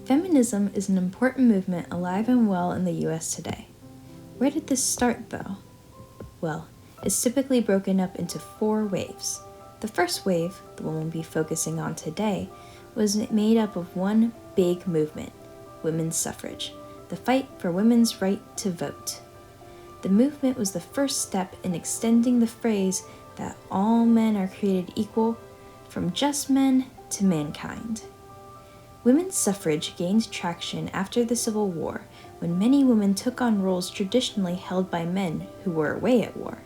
Feminism is an important movement alive and well in the US today. Where did this start, though? Well, it's typically broken up into 4 waves. The first wave, the one we'll be focusing on today, was made up of one big movement, women's suffrage, the fight for women's right to vote. The movement was the first step in extending the phrase that all men are created equal, from just men to mankind. Women's suffrage gained traction after the Civil War, when many women took on roles traditionally held by men who were away at war.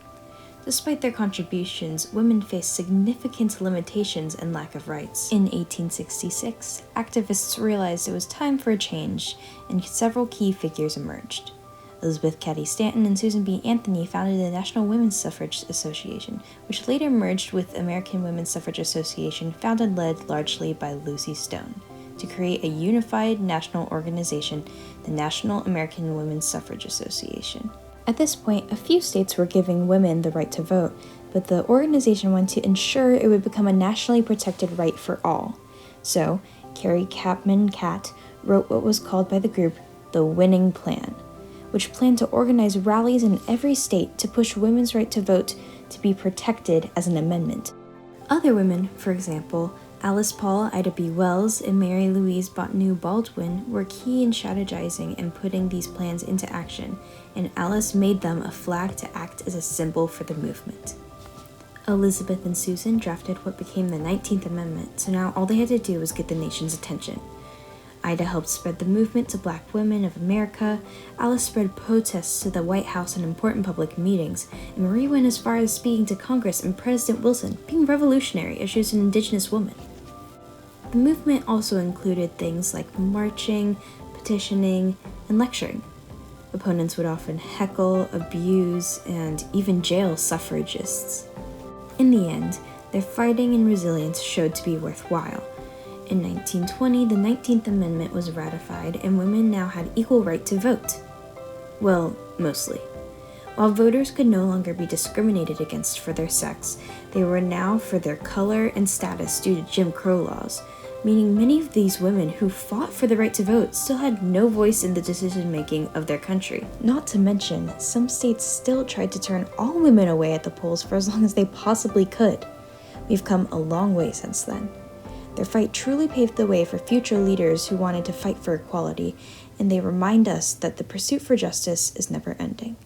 Despite their contributions, women faced significant limitations and lack of rights. In 1866, activists realized it was time for a change, and several key figures emerged. Elizabeth Cady Stanton and Susan B. Anthony founded the National Women's Suffrage Association, which later merged with American Women's Suffrage Association, founded and led largely by Lucy Stone, to create a unified national organization, the National American Women's Suffrage Association. At this point, a few states were giving women the right to vote, but the organization wanted to ensure it would become a nationally protected right for all. So, Carrie Chapman Catt wrote what was called by the group the Winning Plan, which planned to organize rallies in every state to push women's right to vote to be protected as an amendment. Other women, for example, Alice Paul, Ida B. Wells, and Mary Louise Bottineau Baldwin were key in strategizing and putting these plans into action, and Alice made them a flag to act as a symbol for the movement. Elizabeth and Susan drafted what became the 19th Amendment, so now all they had to do was get the nation's attention. Ida helped spread the movement to Black women of America, Alice spread protests to the White House and important public meetings, and Marie went as far as speaking to Congress and President Wilson, being revolutionary as she was an Indigenous woman. The movement also included things like marching, petitioning, and lecturing. Opponents would often heckle, abuse, and even jail suffragists. In the end, their fighting and resilience showed to be worthwhile. In 1920, the 19th Amendment was ratified, and women now had equal right to vote. Well, mostly. While voters could no longer be discriminated against for their sex, they were now for their color and status due to Jim Crow laws, meaning many of these women who fought for the right to vote still had no voice in the decision-making of their country. Not to mention, some states still tried to turn all women away at the polls for as long as they possibly could. We've come a long way since then. Their fight truly paved the way for future leaders who wanted to fight for equality, and they remind us that the pursuit for justice is never ending.